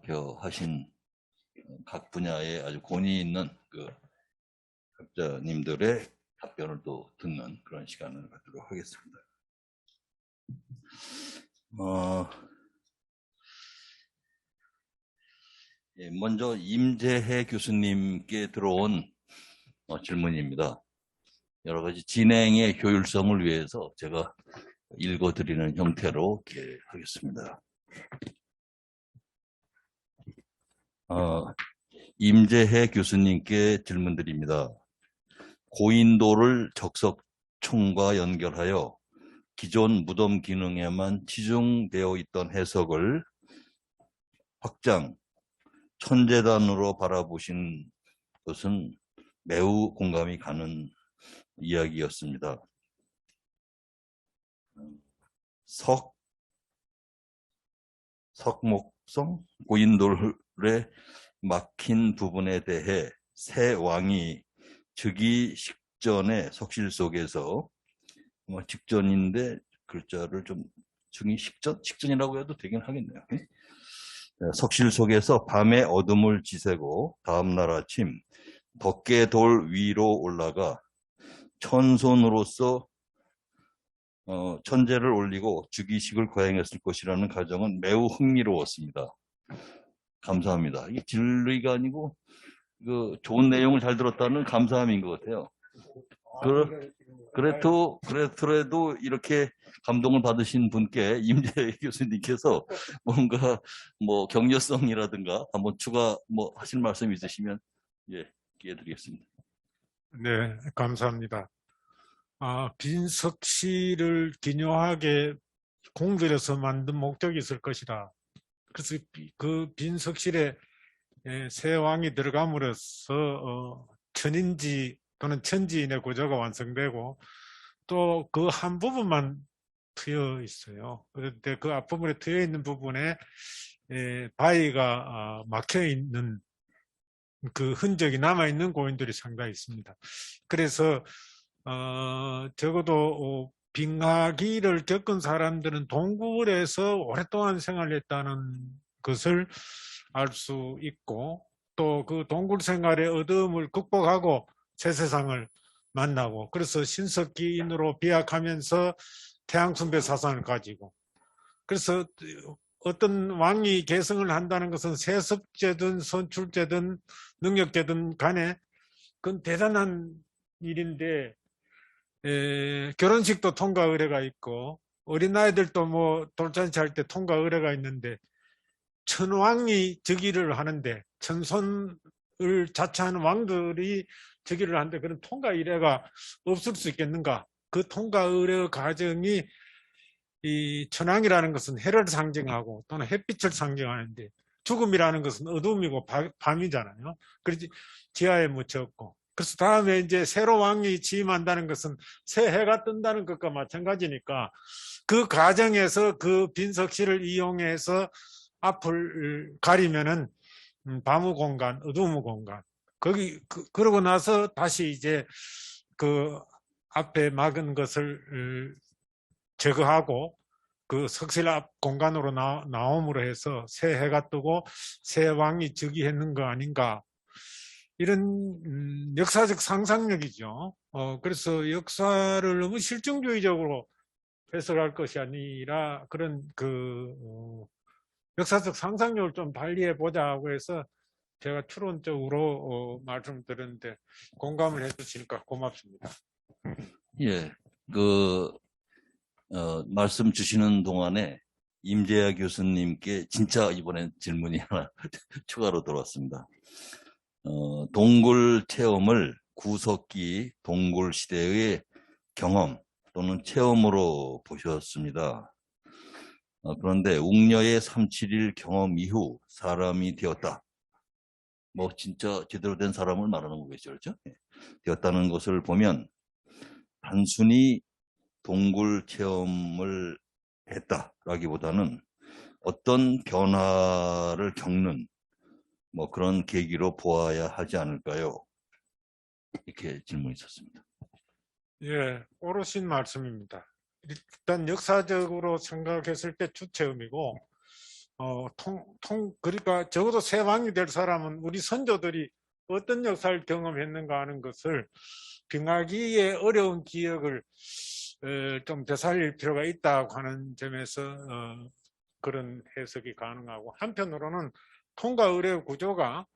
발표하신 각 분야에 아주 권위 있는 그 학자님들의 답변을 또 듣는 그런 시간을 갖도록 하겠습니다. 먼저 임재해 교수님께 들어온 질문입니다. 여러 가지 진행의 효율성을 위해서 제가 읽어드리는 형태로 이렇게 하겠습니다. 임재해 교수님께 질문드립니다. 고인도를 적석총과 연결하여 기존 무덤 기능에만 치중되어 있던 해석을 확장, 천재단으로 바라보신 것은 매우 공감이 가는 이야기였습니다. 석목성 고인돌의 막힌 부분에 대해 새 왕이 즉위 식전의 석실 속에서 직전인데 글자를 좀 중이 식전이라고 해도 되긴 하겠네요. 석실 속에서 밤의 어둠을 지새고 다음날 아침 덮개돌 위로 올라가 천손으로서 천재를 올리고 즉위식을 거행했을 것이라는 가정은 매우 흥미로웠습니다. 감사합니다. 이게 진리가 아니고 좋은 내용을 잘 들었다는 감사함인 것 같아요. 그래도 이렇게 감동을 받으신 분께 임재 교수님께서 뭔가 격려성이라든가 한번 추가 하실 말씀 있으시면 기회 드리겠습니다. 네, 감사합니다. 빈석실을 기묘하게 공들여서 만든 목적이 있을 것이다. 그래서 그 빈석실에 새 왕이 들어감으로써 천인지 또는 천지인의 구조가 완성되고 또 그 한 부분만 트여 있어요. 그런데 그 앞부분에 트여 있는 부분에 바위가 막혀 있는 그 흔적이 남아있는 고인돌이 상당히 있습니다. 그래서 적어도 빙하기를 겪은 사람들은 동굴에서 오랫동안 생활했다는 것을 알 수 있고 또 그 동굴 생활의 어려움을 극복하고 새 세상을 만나고 그래서 신석기인으로 비약하면서 태양숭배 사상을 가지고 그래서 어떤 왕이 계승을 한다는 것은 세습제든 선출제든 능력제든 간에 그건 대단한 일인데 결혼식도 통과 의례가 있고 어린아이들도 돌잔치 할 때 통과 의례가 있는데 천왕이 즉위를 하는데 천손을 자처하는 왕들이 즉위를 하는데 그런 통과 의례가 없을 수 있겠는가? 그 통과 의례 과정이 이 천왕이라는 것은 해를 상징하고 또는 햇빛을 상징하는데 죽음이라는 것은 어둠이고 밤이잖아요. 그래서 지하에 묻혔고 그래서 다음에 이제 새로 왕이 취임한다는 것은 새 해가 뜬다는 것과 마찬가지니까 그 과정에서 그 빈석실을 이용해서 앞을 가리면은 밤의 공간, 어둠의 공간 그러고 나서 다시 이제 그 앞에 막은 것을 제거하고 그 석실 앞 공간으로 나옴으로 해서 새 해가 뜨고 새 왕이 즉위했는 거 아닌가 이런 역사적 상상력이죠. 그래서 역사를 너무 실증주의적으로 해석할 것이 아니라 그런 역사적 상상력을 좀 발휘해 보자고 해서 제가 추론적으로 말씀드렸는데 공감을 해주시니까 고맙습니다. 예, 말씀 주시는 동안에 임재하 교수님께 진짜 이번엔 질문이 하나 추가로 들어왔습니다. 동굴 체험을 구석기 동굴 시대의 경험 또는 체험으로 보셨습니다. 그런데 웅녀의 371 경험 이후 사람이 되었다. 진짜 제대로 된 사람을 말하는 거겠죠, 그렇죠? 되었다는 것을 보면 단순히 동굴 체험을 했다라기보다는 어떤 변화를 겪는 그런 계기로 보아야 하지 않을까요? 이렇게 질문이 있었습니다. 예, 옳으신 말씀입니다. 일단 역사적으로 생각했을 때 주체음이고 그러니까 적어도 새 왕이 될 사람은 우리 선조들이 어떤 역사를 경험했는가 하는 것을 병하기의 어려운 기억을 좀 되살릴 필요가 있다고 하는 점에서 그런 해석이 가능하고, 한편으로는 통과 의례 구조가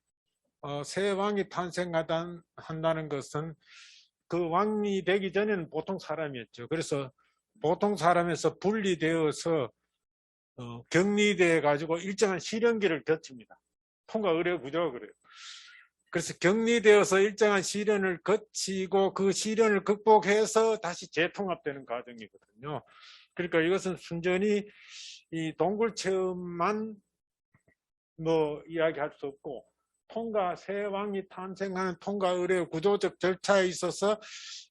새 왕이 탄생한다는 것은 그 왕이 되기 전에는 보통 사람이었죠. 그래서 보통 사람에서 분리되어서 격리돼 가지고 일정한 시련기를 거칩니다. 통과 의례 구조가 그래요. 그래서 격리되어서 일정한 시련을 거치고 그 시련을 극복해서 다시 재통합되는 과정이거든요. 그러니까 이것은 순전히 이 동굴 체험만 이야기할 수 없고, 새 왕이 탄생하는 통과 의례 구조적 절차에 있어서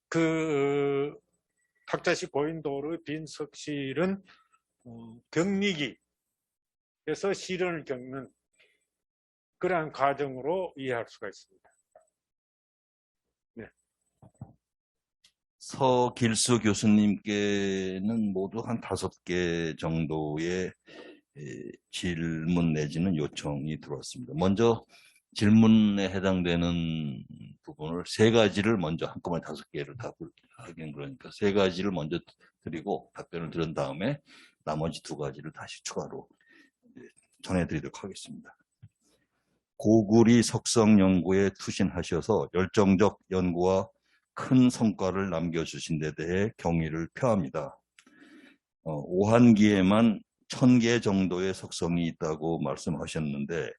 그 탁자시 고인돌의 빈석실은 격리기에서 시련을 겪는 그러한 과정으로 이해할 수가 있습니다. 네. 서길수 교수님께는 모두 한 5개 정도의 질문 내지는 요청이 들어왔습니다. 먼저 질문에 해당되는 부분을 3가지를 먼저 한꺼번에 5개를 답을 하긴 그러니까 3가지를 먼저 드리고 답변을 들은 다음에 나머지 2가지를 다시 추가로 전해드리도록 하겠습니다. 고구리 석성 연구에 투신하셔서 열정적 연구와 큰 성과를 남겨주신 데 대해 경의를 표합니다. 오한기에만 1000개 정도의 석성이 있다고 말씀하셨는데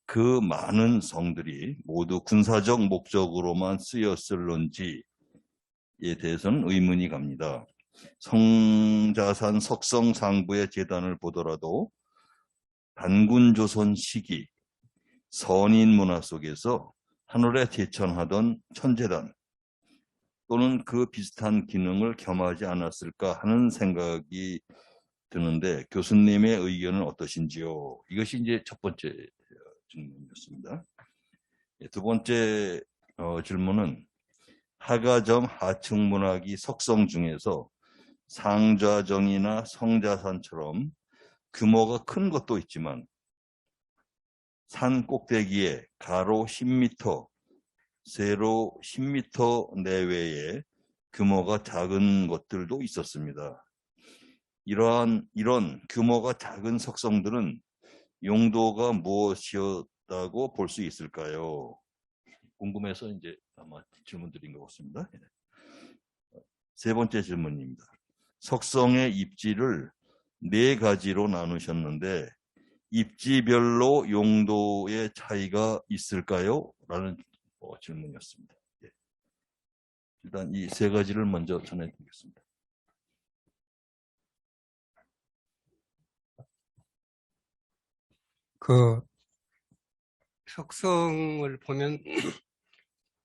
그 많은 성들이 모두 군사적 목적으로만 쓰였을런지에 대해서는 의문이 갑니다. 성자산 석성 상부의 제단을 보더라도 단군조선 시기 선인 문화 속에서 하늘에 제천하던 천재단 또는 그 비슷한 기능을 겸하지 않았을까 하는 생각이 드는데 교수님의 의견은 어떠신지요? 이것이 이제 첫 번째 질문이었습니다. 2번째 질문은 하가점 하층 문화기 석성 중에서 상좌정이나 성자산처럼 규모가 큰 것도 있지만 산 꼭대기에 가로 10m, 세로 10m 내외의 규모가 작은 것들도 있었습니다. 이런 규모가 작은 석성들은 용도가 무엇이었다고 볼 수 있을까요? 궁금해서 이제 아마 질문 드린 것 같습니다. 3번째 질문입니다. 석성의 입지를 4가지로 나누셨는데 입지별로 용도의 차이가 있을까요? 라는 질문이었습니다. 일단 이 3가지를 먼저 전해드리겠습니다. 그 석성을 보면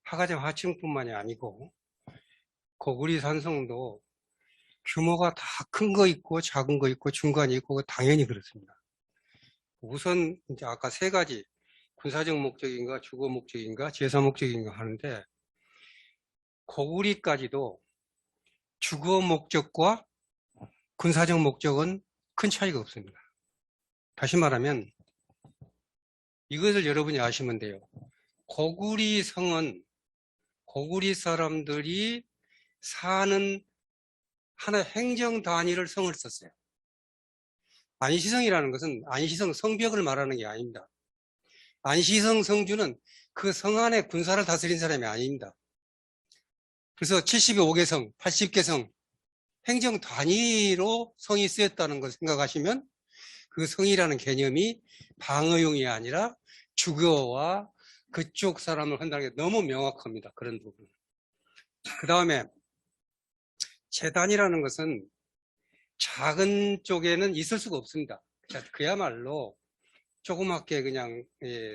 하가점 하층뿐만이 아니고 고구리 산성도 규모가 다 큰 거 있고 작은 거 있고 중간이 있고 당연히 그렇습니다. 우선 이제 아까 3가지 군사적 목적인가 주거 목적인가 제사 목적인가 하는데 고구리까지도 주거 목적과 군사적 목적은 큰 차이가 없습니다. 다시 말하면 이것을 여러분이 아시면 돼요. 고구리 성은 고구리 사람들이 사는 하나의 행정 단위를 성을 썼어요. 안시성이라는 것은 안시성 성벽을 말하는 게 아닙니다. 안시성 성주는 그 성 안에 군사를 다스린 사람이 아닙니다. 그래서 75개 성, 80개 성, 행정 단위로 성이 쓰였다는 걸 생각하시면 그 성이라는 개념이 방어용이 아니라 주거와 그쪽 사람을 한다는 게 너무 명확합니다. 그런 부분. 그 다음에 제단이라는 것은 작은 쪽에는 있을 수가 없습니다. 그야말로 조그맣게 그냥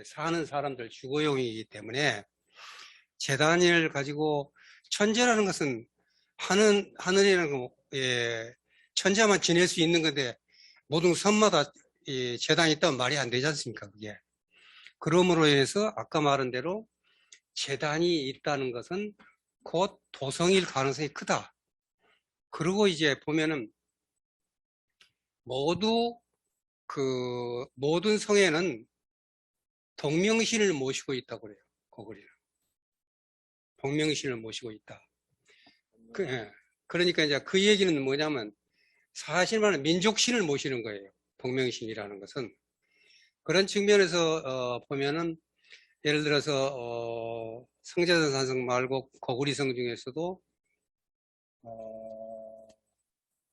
사는 사람들 주거용이기 때문에 제단을 가지고 천재라는 것은 하늘이라는 천재만 지낼 수 있는 건데 모든 섬마다 제단이 있다면 말이 안 되지 않습니까? 그게. 그러므로 해서 아까 말한 대로 제단이 있다는 것은 곧 도성일 가능성이 크다. 그리고 이제 보면은 모두 그 모든 성에는 동명신을 모시고 있다고 그래요. 고구리는. 동명신을 모시고 있다. 그러니까 이제 그 얘기는 뭐냐면 사실 말하는 민족신을 모시는 거예요. 동명신이라는 것은. 그런 측면에서 보면은 예를 들어서 성자산성 말고 고구리성 중에서도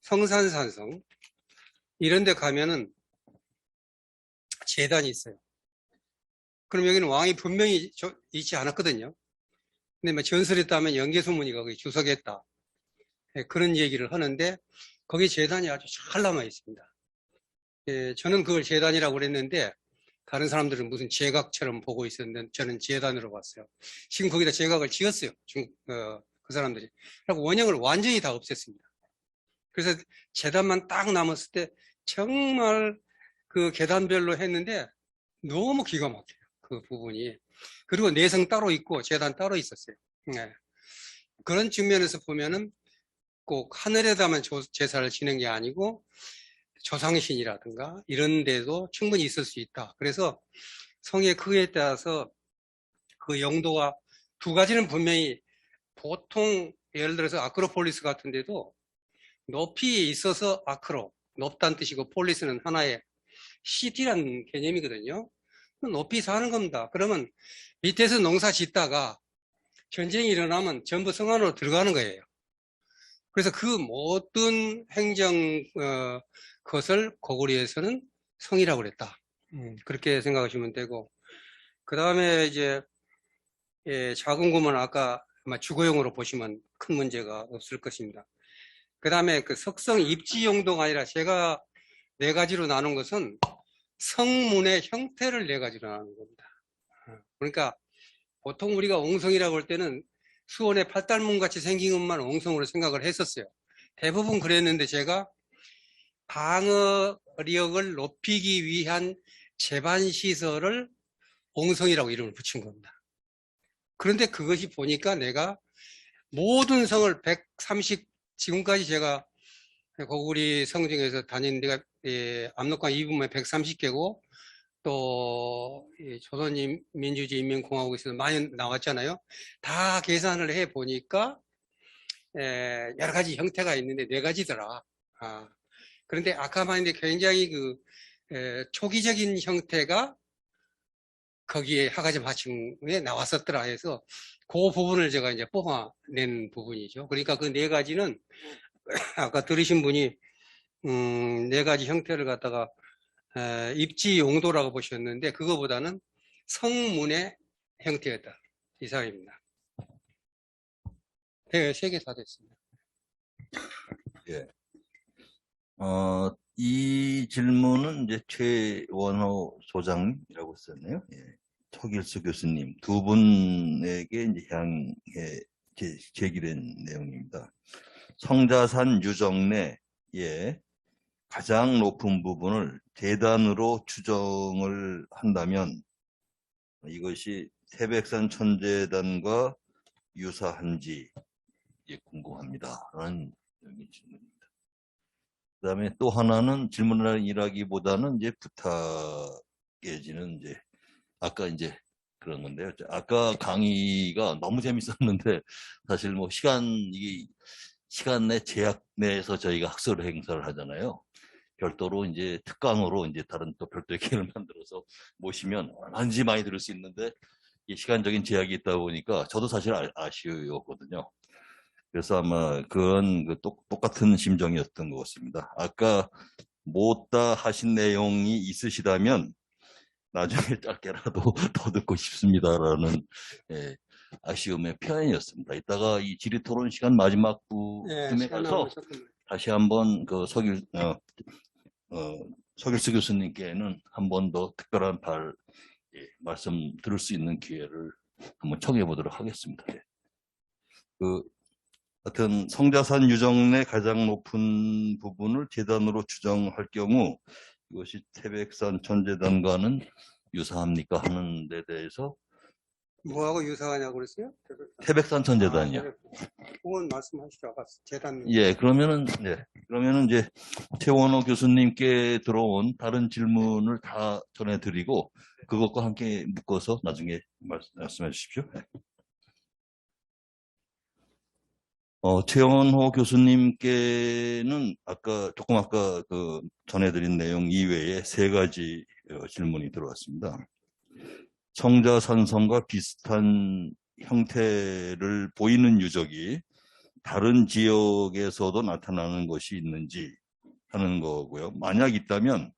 성산산성 이런 데 가면은 제단이 있어요. 그럼 여기는 왕이 분명히 있지 않았거든요. 근데 뭐 전설에 따르면 영계소문이가 거기 주석했다. 그런 얘기를 하는데 거기 제단이 아주 잘 남아 있습니다. 저는 그걸 제단이라고 그랬는데 다른 사람들은 무슨 제각처럼 보고 있었는데 저는 제단으로 봤어요. 지금 거기다 제각을 지었어요. 그 사람들이. 그리고 원형을 완전히 다 없앴습니다. 그래서 제단만 딱 남았을 때 정말 그 계단별로 했는데 너무 기가 막혀요. 그 부분이. 그리고 내성 따로 있고 제단 따로 있었어요. 네. 그런 측면에서 보면은 꼭 하늘에다만 제사를 지는 게 아니고 조상신이라든가 이런 데도 충분히 있을 수 있다. 그래서 성의 크기에 따라서 그 용도가 두 가지는 분명히 보통 예를 들어서 아크로폴리스 같은 데도 높이에 있어서 아크로, 높다는 뜻이고 폴리스는 하나의 시티라는 개념이거든요. 높이 사는 겁니다. 그러면 밑에서 농사 짓다가 전쟁이 일어나면 전부 성 안으로 들어가는 거예요. 그래서 그 모든 행정 것을 고구려에서는 성이라고 그랬다. 그렇게 생각하시면 되고, 그 다음에 이제 작은 구멍은 아까 아마 주거용으로 보시면 큰 문제가 없을 것입니다. 그 다음에 그 석성 입지 용도가 아니라 제가 네 가지로 나눈 것은 성문의 형태를 네 가지로 나눈 겁니다. 그러니까 보통 우리가 옹성이라고 할 때는 수원의 팔달문 같이 생긴 것만 옹성으로 생각을 했었어요. 대부분 그랬는데 제가 방어력을 높이기 위한 제반시설을 옹성이라고 이름을 붙인 겁니다. 그런데 그것이 보니까 내가 모든 성을 130, 지금까지 제가 고구리 성 중에서 다닌 데가 압록강 이북만 130개고 또 조선민주주의인민공화국에서 많이 나왔잖아요. 다 계산을 해 보니까 여러 가지 형태가 있는데 네 가지더라. 그런데 아까 말했는데 굉장히 그 초기적인 형태가 거기에 하가지 마침에 나왔었더라 해서 그 부분을 제가 이제 뽑아낸 부분이죠. 그러니까 그 네 가지는 아까 들으신 분이 네 가지 형태를 갖다가 입지 용도라고 보셨는데 그거보다는 성문의 형태였다. 이상입니다. 네, 3개 다 됐습니다. 예. 이 질문은 이제 최원호 소장이라고 썼네요. 예. 초길수 교수님 두 분에게 이제 향해 제기된 내용입니다. 성자산 유정 내에 가장 높은 부분을 대단으로 추정을 한다면 이것이 태백산 천재단과 유사한지 궁금합니다. 라는 질문입니다. 그 다음에 또 하나는 질문이라기보다는 이제 부탁해지는 이제 아까 이제 그런 건데요. 아까 강의가 너무 재밌었는데 사실 뭐 시간 내 제약 내에서 저희가 학술 행사를 하잖아요. 별도로 이제 특강으로 이제 다른 또 별도의 기회를 만들어서 모시면 얼마든지 많이 들을 수 있는데 이 시간적인 제약이 있다 보니까 저도 사실 아쉬웠거든요. 그래서 아마 그건 똑같은 심정이었던 것 같습니다. 아까 못다 하신 내용이 있으시다면 나중에 짧게라도 더 듣고 싶습니다라는 아쉬움의 표현이었습니다. 이따가 이 질의토론 시간 마지막 부분에 가서 다시 한번 그 서길수 교수님께는 한 번 더 특별한 말씀 들을 수 있는 기회를 한번 청해 보도록 하겠습니다. 하여튼 성자산 유정 내 가장 높은 부분을 제단으로 추정할 경우 이것이 태백산 천재단과는 유사합니까 하는 데 대해서 뭐하고 유사하냐고 그랬어요? 태백산천재단이요. 그건 말씀하시죠. 아까 재단. 예, 그러면은 이제 최원호 교수님께 들어온 다른 질문을 다 전해드리고 그것과 함께 묶어서 나중에 말씀해 주십시오. 최원호 교수님께는 아까 전해드린 내용 이외에 3가지 질문이 들어왔습니다. 성자산성과 비슷한 형태를 보이는 유적이 다른 지역에서도 나타나는 것이 있는지 하는 거고요. 만약 있다면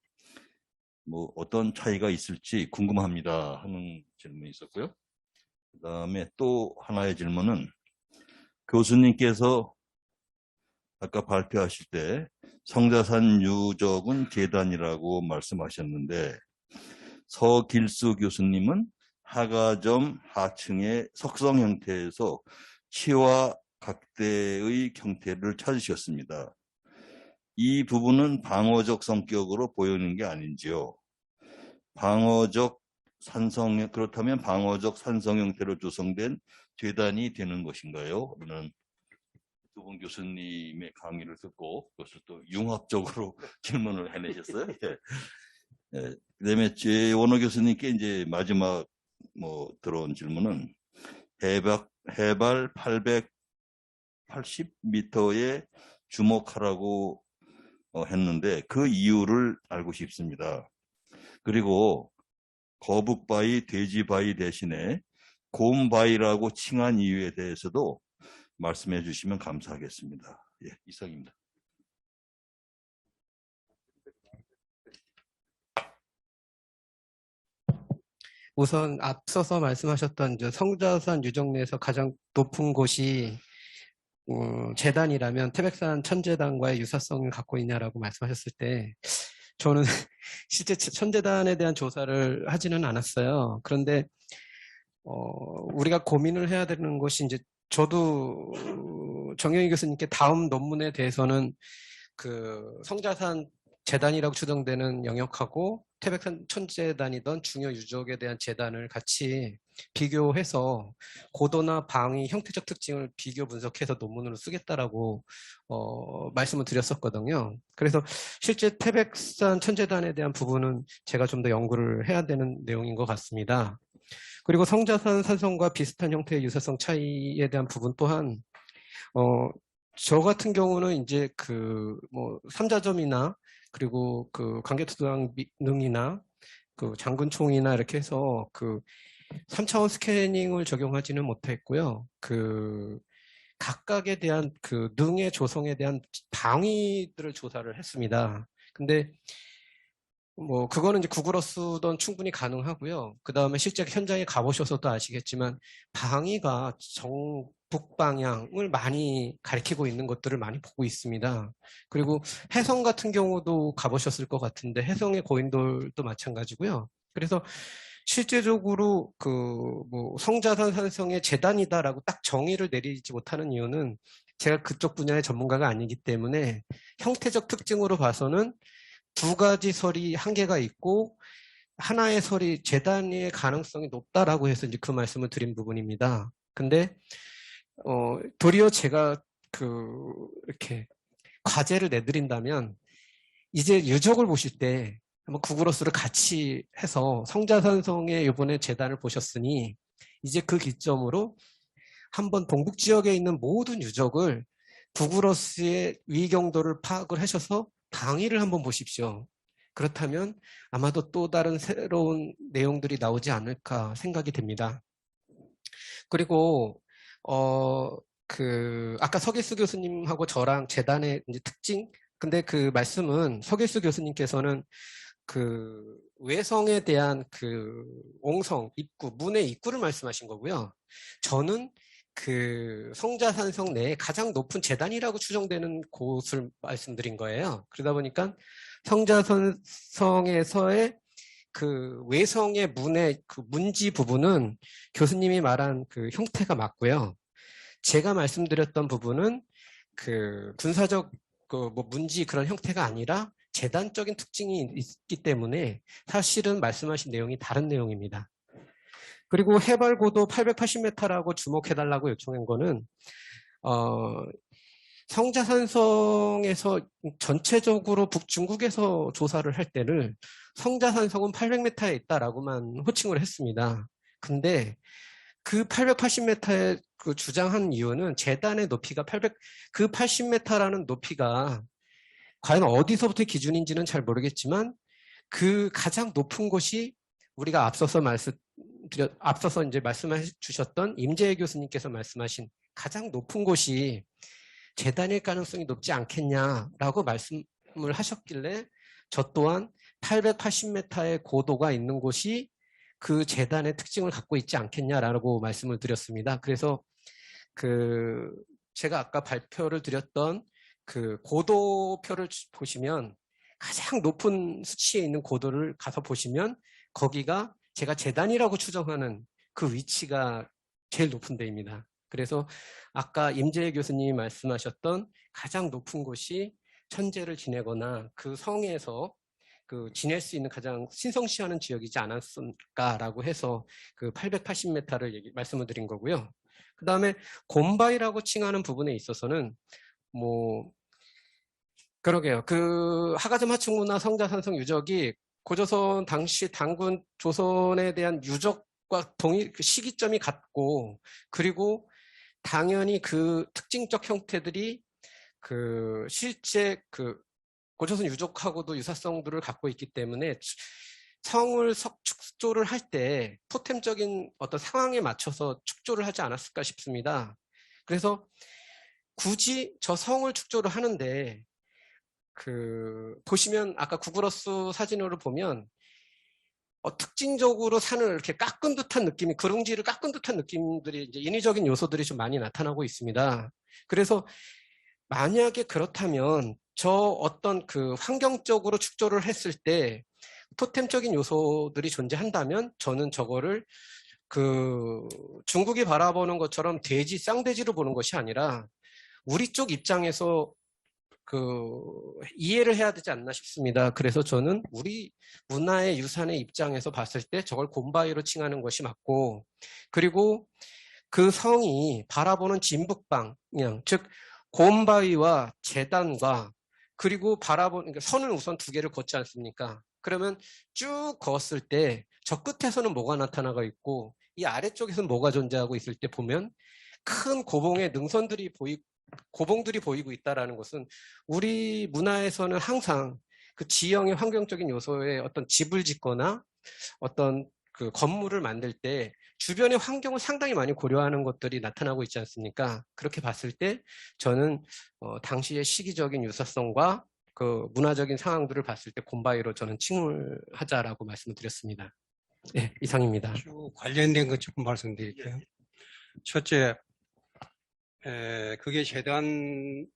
뭐 어떤 차이가 있을지 궁금합니다 하는 질문이 있었고요. 그 다음에 또 하나의 질문은 교수님께서 아까 발표하실 때 성자산 유적은 계단이라고 말씀하셨는데 서길수 교수님은 하가점 하층의 석성 형태에서 치와 각대의 형태를 찾으셨습니다. 이 부분은 방어적 성격으로 보이는 게 아닌지요? 그렇다면 방어적 산성 형태로 조성된 재단이 되는 것인가요? 라는 두 분 교수님의 강의를 듣고 그것을 또 융합적으로 질문을 해내셨어요. 그다음에 최원호 교수님께 이제 마지막 들어온 질문은 해발 880m에 주목하라고 했는데 그 이유를 알고 싶습니다. 그리고 거북바위, 돼지바위 대신에 곰바위라고 칭한 이유에 대해서도 말씀해 주시면 감사하겠습니다. 예, 이상입니다. 우선 앞서서 말씀하셨던 성자산 유적 내에서 가장 높은 곳이 재단이라면 태백산 천재단과의 유사성을 갖고 있냐라고 말씀하셨을 때 저는 실제 천재단에 대한 조사를 하지는 않았어요. 그런데 우리가 고민을 해야 되는 것이 이제 저도 정영희 교수님께 다음 논문에 대해서는 그 성자산 재단이라고 추정되는 영역하고 태백산 천재단이던 중요 유적에 대한 재단을 같이 비교해서 고도나 방위, 형태적 특징을 비교 분석해서 논문으로 쓰겠다라고 말씀을 드렸었거든요. 그래서 실제 태백산 천재단에 대한 부분은 제가 좀 더 연구를 해야 되는 내용인 것 같습니다. 그리고 성자산 산성과 비슷한 형태의 유사성 차이에 대한 부분 또한 저 같은 경우는 이제 삼자점이나 그리고 관계투당능이나 장근총이나 이렇게 해서 3차원 스캐닝을 적용하지는 못했고요. 각각에 대한 능의 조성에 대한 방위들을 조사를 했습니다. 근데 그거는 이제 구글어 쓰던 충분히 가능하고요. 그 다음에 실제 현장에 가보셔서도 아시겠지만 방위가 북방향을 많이 가리키고 있는 것들을 많이 보고 있습니다. 그리고 해성 같은 경우도 가보셨을 것 같은데 해성의 고인돌도 마찬가지고요. 그래서 실제적으로 성자산 산성의 재단이다라고 딱 정의를 내리지 못하는 이유는 제가 그쪽 분야의 전문가가 아니기 때문에 형태적 특징으로 봐서는 2가지 설이 한계가 있고 하나의 설이 재단의 가능성이 높다라고 해서 이제 그 말씀을 드린 부분입니다. 근데 도리어 제가 이렇게 과제를 내드린다면 이제 유적을 보실 때 한번 구글어스를 같이 해서 성자산성의 이번에 재단을 보셨으니 이제 그 기점으로 한번 동북 지역에 있는 모든 유적을 구글어스의 위경도를 파악을 하셔서 방위를 한번 보십시오. 그렇다면 아마도 또 다른 새로운 내용들이 나오지 않을까 생각이 됩니다. 그리고 아까 서길수 교수님하고 저랑 재단의 이제 특징, 근데 그 말씀은 서길수 교수님께서는 외성에 대한 옹성, 입구, 문의 입구를 말씀하신 거고요. 저는 성자산성 내에 가장 높은 재단이라고 추정되는 곳을 말씀드린 거예요. 그러다 보니까 성자산성에서의 외성의 문의 문지 부분은 교수님이 말한 형태가 맞고요. 제가 말씀드렸던 부분은 군사적 문지 그런 형태가 아니라 재단적인 특징이 있기 때문에 사실은 말씀하신 내용이 다른 내용입니다. 그리고 해발 고도 880m라고 주목해달라고 요청한 거는 성자산성에서 전체적으로 북중국에서 조사를 할 때는 성자산성은 800m에 있다라고만 호칭을 했습니다. 근데 그 880m에 그 주장한 이유는 재단의 높이가 그 80m라는 높이가 과연 어디서부터 기준인지는 잘 모르겠지만 그 가장 높은 곳이 우리가 앞서서 이제 말씀해 주셨던 임재혜 교수님께서 말씀하신 가장 높은 곳이 재단일 가능성이 높지 않겠냐라고 말씀을 하셨길래 저 또한 880m의 고도가 있는 곳이 그 재단의 특징을 갖고 있지 않겠냐라고 말씀을 드렸습니다. 그래서 제가 아까 발표를 드렸던 그 고도표를 보시면 가장 높은 수치에 있는 고도를 가서 보시면 거기가 제가 재단이라고 추정하는 그 위치가 제일 높은 데입니다. 그래서 아까 임재혜 교수님이 말씀하셨던 가장 높은 곳이 천재를 지내거나 그 성에서 지낼 수 있는 가장 신성시하는 지역이지 않았을까라고 해서 그 880m를 말씀을 드린 거고요. 그 다음에 곰바이라고 칭하는 부분에 있어서는 그러게요. 그 하가점 하층문화 성자산성 유적이 고조선 당시 당군 조선에 대한 유적과 그 시기점이 같고, 그리고 당연히 그 특징적 형태들이 실제 고조선 유적하고도 유사성들을 갖고 있기 때문에 성을 축조를 할 때 토템적인 어떤 상황에 맞춰서 축조를 하지 않았을까 싶습니다. 그래서 굳이 저 성을 축조를 하는데 보시면 아까 구글어스 사진으로 보면 특징적으로 산을 이렇게 깎은 듯한 느낌이, 그릉지를 깎은 듯한 느낌들이 이제 인위적인 요소들이 좀 많이 나타나고 있습니다. 그래서 만약에 그렇다면 저 어떤 환경적으로 축조를 했을 때 토템적인 요소들이 존재한다면 저는 저거를 중국이 바라보는 것처럼 쌍돼지로 보는 것이 아니라 우리 쪽 입장에서 이해를 해야 되지 않나 싶습니다. 그래서 저는 우리 문화의 유산의 입장에서 봤을 때 저걸 곰바위로 칭하는 것이 맞고, 그리고 그 성이 바라보는 진북방향, 즉 곰바위와 재단과 그리고 그러니까 선을 우선 두 개를 걷지 않습니까? 그러면 쭉 걷었을 때 저 끝에서는 뭐가 나타나고 있고 이 아래쪽에서는 뭐가 존재하고 있을 때 보면 큰 고봉의 능선들이 고봉들이 보이고 있다는 것은 우리 문화에서는 항상 그 지형의 환경적인 요소에 어떤 집을 짓거나 어떤 건물을 만들 때 주변의 환경을 상당히 많이 고려하는 것들이 나타나고 있지 않습니까? 그렇게 봤을 때 저는 당시의 시기적인 유사성과 문화적인 상황들을 봤을 때 곰바위로 저는 칭을 하자라고 말씀을 드렸습니다. 네, 이상입니다. 관련된 것 조금 말씀드릴게요. 첫째, 그게 재단일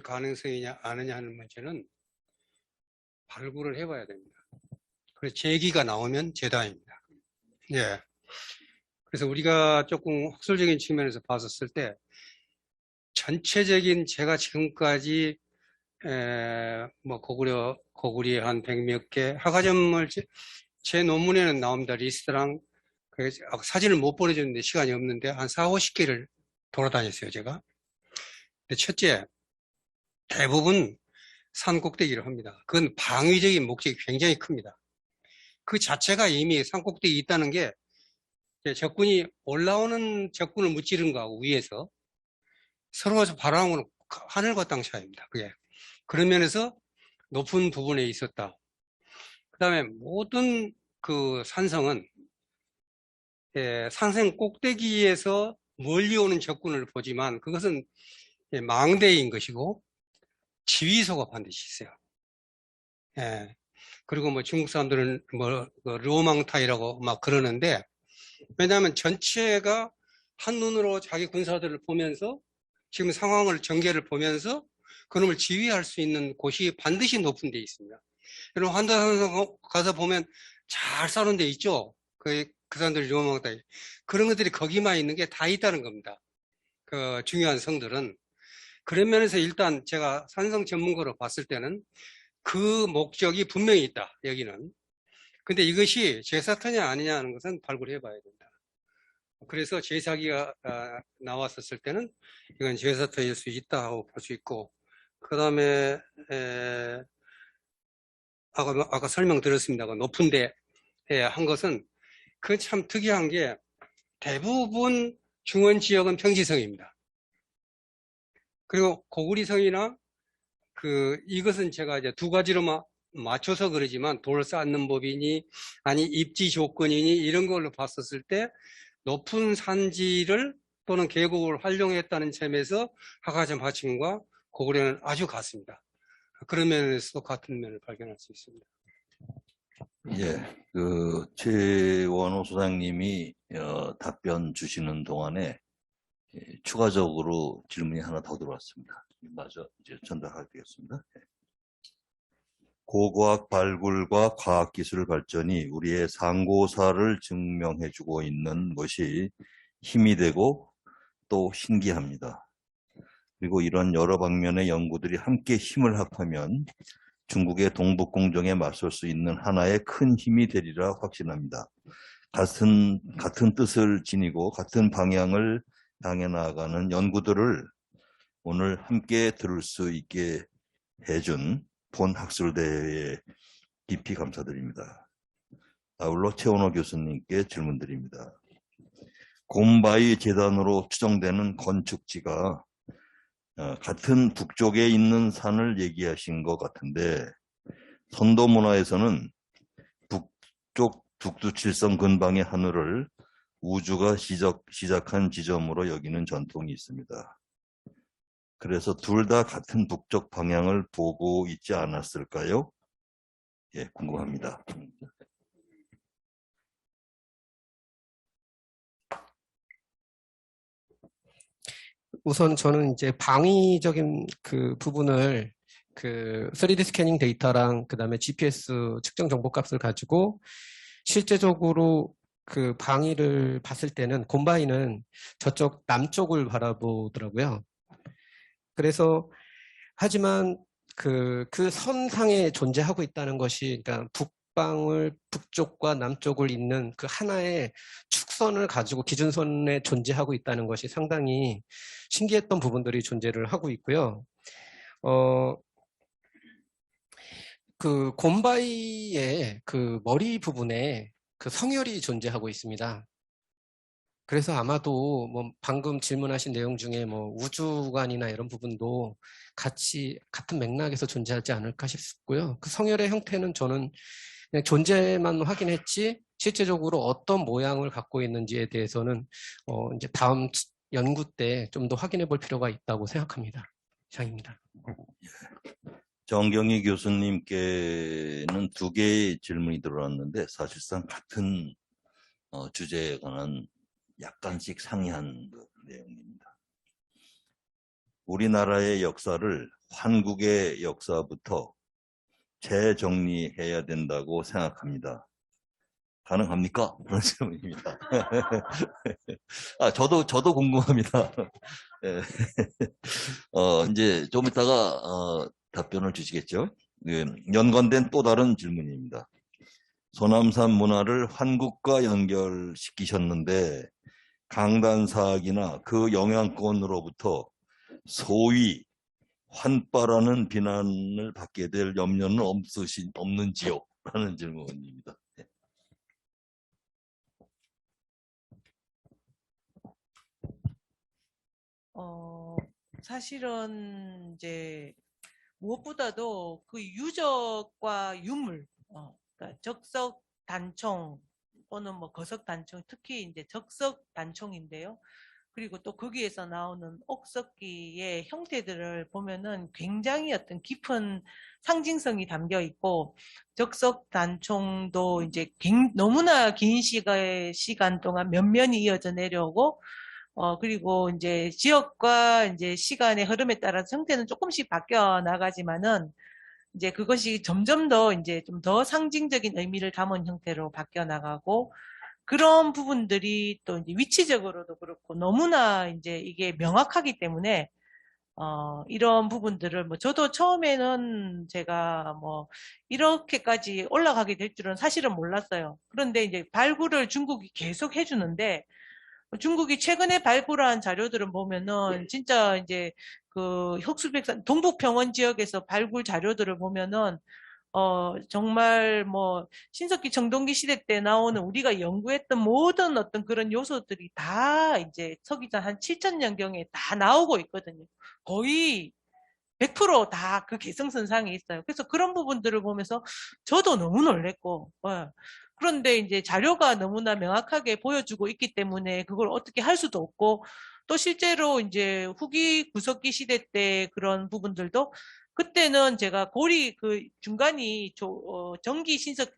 가능성이냐 아느냐 하는 문제는 발굴을 해봐야 됩니다. 그래서 제기가 나오면 재단입니다. 예. 그래서 우리가 조금 학술적인 측면에서 봤었을 때 전체적인 제가 지금까지 고구려 한 100몇 개 하가점을 제 논문에는 나옵니다. 리스트랑 사진을 못 보내줬는데 시간이 없는데 한 40-50개를 돌아다녔어요, 제가. 근데 첫째, 대부분 산 꼭대기를 합니다. 그건 방위적인 목적이 굉장히 큽니다. 그 자체가 이미 산 꼭대기 있다는 게 적군이 올라오는 적군을 무찌른 거하고 위에서 서로 바라보는 건 하늘과 땅 차이입니다. 그게. 그런 면에서 높은 부분에 있었다. 그 다음에 모든 산성은 산성 꼭대기에서 멀리 오는 적군을 보지만 그것은 망대인 것이고 지휘소가 반드시 있어요. 예. 그리고 중국 사람들은 르오망타이라고 막 그러는데, 왜냐하면 전체가 한눈으로 자기 군사들을 보면서 지금 상황을 전개를 보면서 그놈을 지휘할 수 있는 곳이 반드시 높은 데 있습니다. 여러분 한다산 가서 보면 잘 싸는 데 있죠. 그 사람들이 르오망타이 그런 것들이 거기만 있는 게 다 있다는 겁니다. 중요한 성들은. 그런 면에서 일단 제가 산성 전문가로 봤을 때는 그 목적이 분명히 있다, 여기는. 근데 이것이 제사터냐 아니냐 하는 것은 발굴해 봐야 된다. 그래서 제사기가 나왔었을 때는 이건 제사토일 수 있다고 볼 수 있고, 그 다음에 아까 설명드렸습니다. 높은데 한 것은 그 참 특이한 게 대부분 중원 지역은 평지성입니다. 그리고 고구리성이나 이것은 제가 이제 두 가지로 맞춰서 그러지만 돌 쌓는 법이니 아니 입지 조건이니 이런 걸로 봤었을 때 높은 산지를 또는 계곡을 활용했다는 점에서 하가점 하층과 고구려는 아주 같습니다. 그런 면에서 같은 면을 발견할 수 있습니다. 예, 최원호 소장님이 답변 주시는 동안에 추가적으로 질문이 하나 더 들어왔습니다. 마저 이제 전달하겠습니다. 고고학 발굴과 과학기술 발전이 우리의 상고사를 증명해주고 있는 것이 힘이 되고 또 신기합니다. 그리고 이런 여러 방면의 연구들이 함께 힘을 합하면 중국의 동북공정에 맞설 수 있는 하나의 큰 힘이 되리라 확신합니다. 같은 뜻을 지니고 같은 방향을 향해 나아가는 연구들을 오늘 함께 들을 수 있게 해준 본 학술대회에 깊이 감사드립니다. 아울러 최원호 교수님께 질문드립니다. 곰바이 재단으로 추정되는 건축지가 같은 북쪽에 있는 산을 얘기하신 것 같은데 선도문화에서는 북쪽 북두칠성 근방의 하늘을 우주가 시작한 지점으로 여기는 전통이 있습니다. 그래서 둘 다 같은 북쪽 방향을 보고 있지 않았을까요? 예, 궁금합니다. 우선 저는 이제 방위적인 그 부분을 3D 스캐닝 데이터랑 그다음에 GPS 측정 정보 값을 가지고 실제적으로 그 방위를 봤을 때는 곰바이는 저쪽 남쪽을 바라보더라고요. 그래서 하지만 그 선상에 존재하고 있다는 것이 그러니까 북쪽과 남쪽을 잇는 그 하나의 축선을 가지고 기준선에 존재하고 있다는 것이 상당히 신기했던 부분들이 존재를 하고 있고요. 그 곰바이의 그 머리 부분에 그 성혈이 존재하고 있습니다. 그래서 아마도 뭐 방금 질문하신 내용 중에 뭐 우주관이나 이런 부분도 같이 같은 맥락에서 존재하지 않을까 싶고요. 그 성혈의 형태는 저는 그냥 존재만 확인했지 실제적으로 어떤 모양을 갖고 있는지에 대해서는 이제 다음 연구 때 좀 더 확인해 볼 필요가 있다고 생각합니다. 이상입니다. 정경희 교수님께는 두 개의 질문이 들어왔는데 사실상 같은 주제에 관한 약간씩 상이한 내용입니다. 우리나라의 역사를 환국의 역사부터 재정리해야 된다고 생각합니다. 가능합니까? 그런 질문입니다. 저도 궁금합니다. 예. 이제 좀 이따가 답변을 주시겠죠? 예, 연관된 또 다른 질문입니다. 소남산 문화를 환국과 연결시키셨는데 강단사학이나 그 영향권으로부터 소위 환빠라는 비난을 받게 될 염려는 없는지요? 라는 질문입니다. 사실은 이제 무엇보다도 그 유적과 유물, 그러니까 적석 단총 또는 뭐 거석 단총, 특히 이제 적석 단총인데요. 그리고 또 거기에서 나오는 옥석기의 형태들을 보면은 굉장히 어떤 깊은 상징성이 담겨 있고, 적석 단총도 이제 너무나 긴 시간 동안 면면이 이어져 내려오고, 그리고 이제 지역과 이제 시간의 흐름에 따라서 형태는 조금씩 바뀌어 나가지만은 이제 그것이 점점 더 이제 좀 더 상징적인 의미를 담은 형태로 바뀌어 나가고, 그런 부분들이 또 이제 위치적으로도 그렇고 너무나 이제 이게 명확하기 때문에 이런 부분들을 뭐 저도 처음에는 제가 뭐 이렇게까지 올라가게 될 줄은 사실은 몰랐어요. 그런데 이제 발굴을 중국이 계속 해주는데 중국이 최근에 발굴한 자료들은 보면은 진짜 이제 그 흑수백산 동북평원 지역에서 발굴 자료들을 보면은 정말 뭐 신석기 청동기 시대 때 나오는 우리가 연구했던 모든 어떤 그런 요소들이 다 이제 서기전 한 7,000년경에 다 나오고 있거든요. 거의 100% 다 그 개성선상에 있어요. 그래서 그런 부분들을 보면서 저도 너무 놀랬고, 그런데 이제 자료가 너무나 명확하게 보여주고 있기 때문에 그걸 어떻게 할 수도 없고, 또 실제로 이제 후기 구석기 시대 때 그런 부분들도 그때는 제가 고리 그 중간이 전기 신석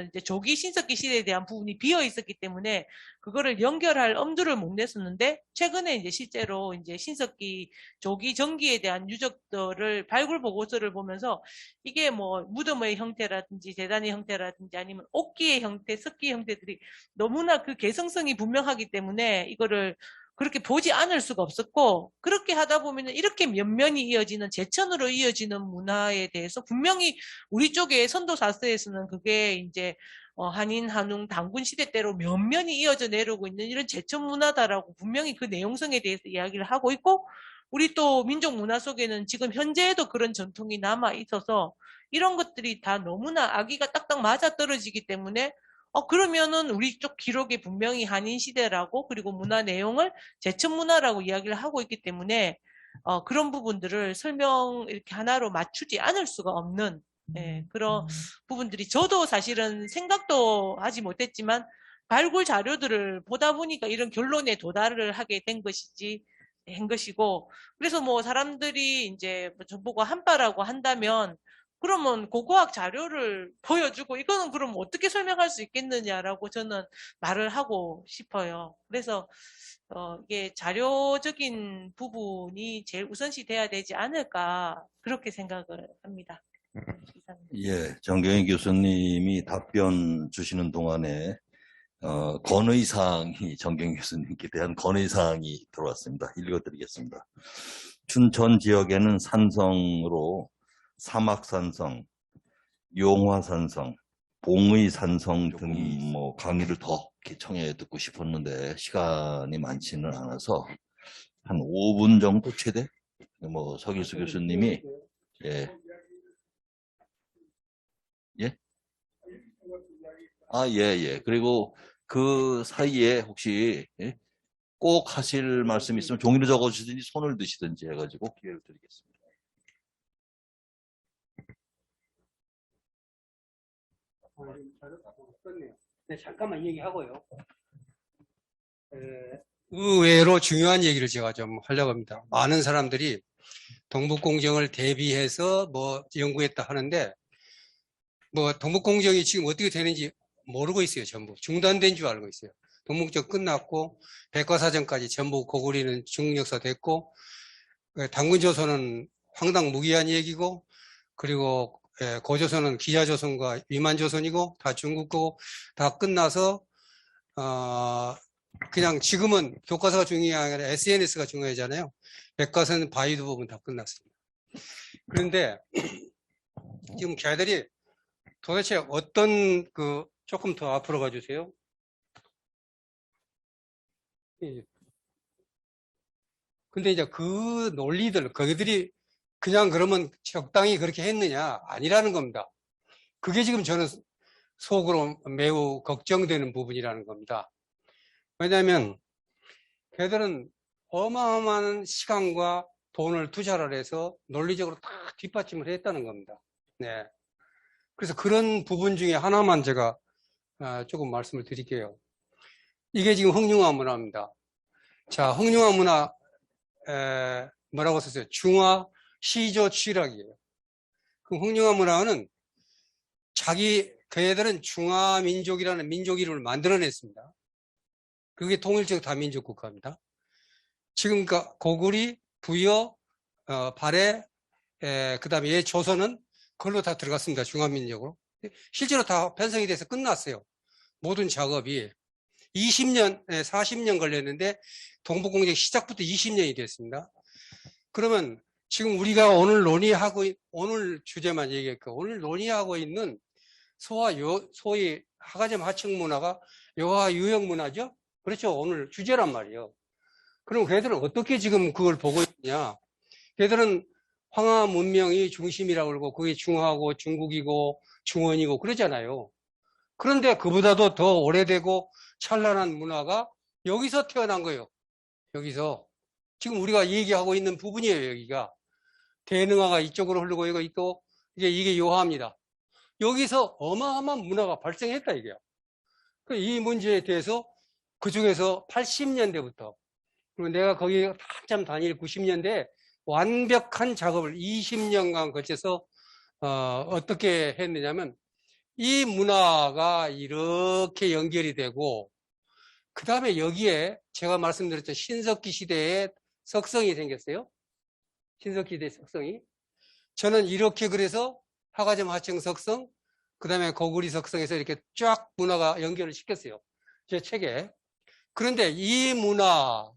이제 조기 신석기 시대에 대한 부분이 비어 있었기 때문에 그거를 연결할 엄두를 못 냈었는데 최근에 이제 실제로 이제 신석기 조기 전기에 대한 유적들을 발굴 보고서를 보면서 이게 뭐 무덤의 형태라든지 제단의 형태라든지 아니면 옥기의 형태, 석기의 형태들이 너무나 그 개성성이 분명하기 때문에 이거를 그렇게 보지 않을 수가 없었고, 그렇게 하다 보면 이렇게 면면이 이어지는, 제천으로 이어지는 문화에 대해서 분명히 우리 쪽에 선도사서에서는 그게 이제 한인, 한웅, 단군 시대 때로 면면이 이어져 내려오고 있는 이런 제천 문화다라고 분명히 그 내용성에 대해서 이야기를 하고 있고, 우리 또 민족 문화 속에는 지금 현재에도 그런 전통이 남아 있어서 이런 것들이 다 너무나 아기가 딱딱 맞아 떨어지기 때문에 그러면은 우리 쪽 기록에 분명히 한인 시대라고 그리고 문화 내용을 제천 문화라고 이야기를 하고 있기 때문에 그런 부분들을 설명 이렇게 하나로 맞추지 않을 수가 없는 그런 부분들이 저도 사실은 생각도 하지 못했지만 발굴 자료들을 보다 보니까 이런 결론에 도달을 하게 된 것이고 그래서 뭐 사람들이 이제 저보고 한파라고 한다면 그러면 고고학 자료를 보여주고 이거는 그럼 어떻게 설명할 수 있겠느냐라고 저는 말을 하고 싶어요. 그래서 이게 자료적인 부분이 제일 우선시 돼야 되지 않을까 그렇게 생각을 합니다. 예, 정경희 교수님이 답변 주시는 동안에 건의사항이 정경희 교수님께 대한 건의사항이 들어왔습니다. 읽어드리겠습니다. 춘천 지역에는 산성으로 사막산성, 용화산성, 봉의산성 등이 뭐 강의를 더 개청해 듣고 싶었는데 시간이 많지는 않아서 한 5분 정도 최대 뭐 서기수 교수님이 예. 예? 예. 그리고 그 사이에 혹시 꼭 하실 말씀 있으면 종이로 적어주시든지 손을 드시든지 해가지고 기회를 드리겠습니다. 네, 잠깐만 얘기하고요. 의외로 중요한 얘기를 제가 좀 하려고 합니다. 많은 사람들이 동북공정을 대비해서 뭐 연구했다 하는데 뭐 동북공정이 지금 어떻게 되는지 모르고 있어요. 전부 중단된 줄 알고 있어요. 동북공정 끝났고 백과사전까지 전부 고구리는 중력사 됐고 단군조선은 황당무계한 얘기고 그리고 고조선은 기자조선과 위만조선이고 다 중국 거고 다 끝나서 그냥 지금은 교과서가 중요한 게 아니라 SNS가 중요하잖아요. 백과사는 바위도 부분 다 끝났습니다. 그런데 지금 걔들이 도대체 어떤 조금 더 앞으로 가주세요. 근데 이제 그 논리들, 거기들이 그냥 그러면 적당히 그렇게 했느냐? 아니라는 겁니다. 그게 지금 저는 속으로 매우 걱정되는 부분이라는 겁니다. 왜냐하면 걔들은 어마어마한 시간과 돈을 투자를 해서 논리적으로 다 뒷받침을 했다는 겁니다. 네. 그래서 그런 부분 중에 하나만 제가 조금 말씀을 드릴게요. 이게 지금 흥룡화 문화입니다. 자, 흥룡화 문화 뭐라고 썼어요? 중화 시조 취락이에요. 그 흥룡화 문화는 그애들은 중화민족이라는 민족 이름을 만들어냈습니다. 그게 통일적 다민족 국가입니다. 지금 고구리, 부여, 발해, 그 다음에 얘 조선은 그걸로 다 들어갔습니다. 중화민족으로. 실제로 다 편성이 돼서 끝났어요. 모든 작업이 20년, 40년 걸렸는데 동북공정 시작부터 20년이 됐습니다. 그러면 지금 우리가 오늘 오늘 주제만 얘기했고 오늘 논의하고 있는 소위 하가점 하층 문화가 여화 유형 문화죠. 그렇죠. 오늘 주제란 말이에요. 그럼 걔들은 어떻게 지금 그걸 보고 있냐? 걔들은 황하 문명이 중심이라고 그러고 그게 중하고 중국이고 중원이고 그러잖아요. 그런데 그보다도 더 오래되고 찬란한 문화가 여기서 태어난 거예요. 여기서. 지금 우리가 얘기하고 있는 부분이에요, 여기가. 대능화가 이쪽으로 흐르고 이거 이게 요하입니다. 여기서 어마어마한 문화가 발생했다, 이게요. 이 문제에 대해서 그 중에서 80년대부터, 그리고 내가 거기 한참 다닐 90년대에 완벽한 작업을 20년간 거쳐서, 어떻게 했느냐면, 이 문화가 이렇게 연결이 되고, 그 다음에 여기에 제가 말씀드렸죠. 신석기 시대에 석성이 생겼어요. 신석기 시대의 석성이. 저는 이렇게 그래서 화가점 하청 석성, 그 다음에 고구리 석성에서 이렇게 쫙 문화가 연결을 시켰어요. 제 책에. 그런데 이 문화와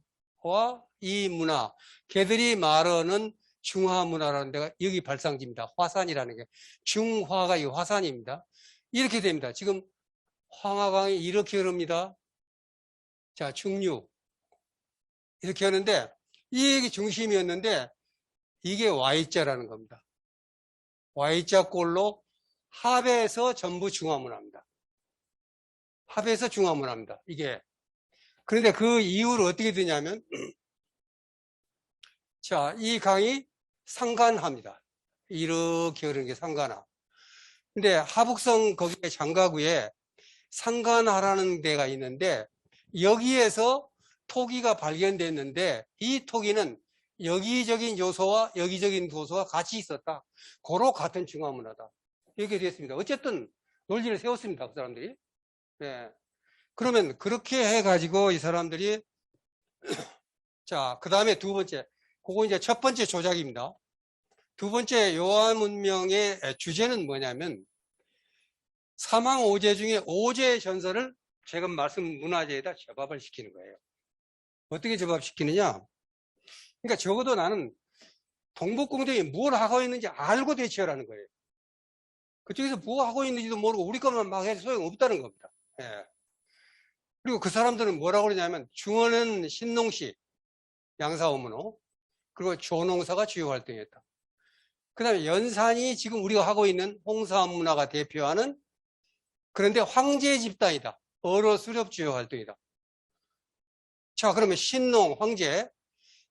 이 문화, 걔들이 말하는 중화문화라는 데가 여기 발상지입니다. 화산이라는 게. 중화가 이 화산입니다. 이렇게 됩니다. 지금 황하강이 이렇게 흐릅니다. 자, 중류. 이렇게 하는데, 이게 중심이었는데, 이게 Y자라는 겁니다. Y자 꼴로 합해서 전부 중화문화입니다. 합해서 중화문화입니다. 이게. 그런데 그 이유를 어떻게 되냐면, 자, 이 강이 상간하입니다. 이렇게 흐르는 게 상간하. 근데 하북성 거기에 장가구에 상간하라는 데가 있는데, 여기에서 토기가 발견됐는데 이 토기는 여기적인 요소와 여기적인 요소가 같이 있었다. 고로 같은 중화문화다. 이렇게 됐습니다. 어쨌든 논리를 세웠습니다. 그 사람들이. 네. 그러면 그렇게 해가지고 이 사람들이 자, 그 다음에 두 번째. 그거 이제 첫 번째 조작입니다. 두 번째 요하 문명의 주제는 뭐냐면 사망 오제 중에 오제 전설을 지금 말씀 문화재에다 접합을 시키는 거예요. 어떻게 접합시키느냐? 그러니까 적어도 나는 동북공정이 뭘 하고 있는지 알고 대처하라는 거예요. 그쪽에서 뭐 하고 있는지도 모르고 우리 것만 막 해서 소용없다는 겁니다. 예. 그리고 그 사람들은 뭐라고 그러냐면 중원은 신농시, 양사오문호, 그리고 조농사가 주요 활동이었다. 그 다음에 연산이 지금 우리가 하고 있는 홍사문화가 대표하는 그런데 황제 집단이다. 어로 수렵 주요 활동이다. 자, 그러면 신농, 황제.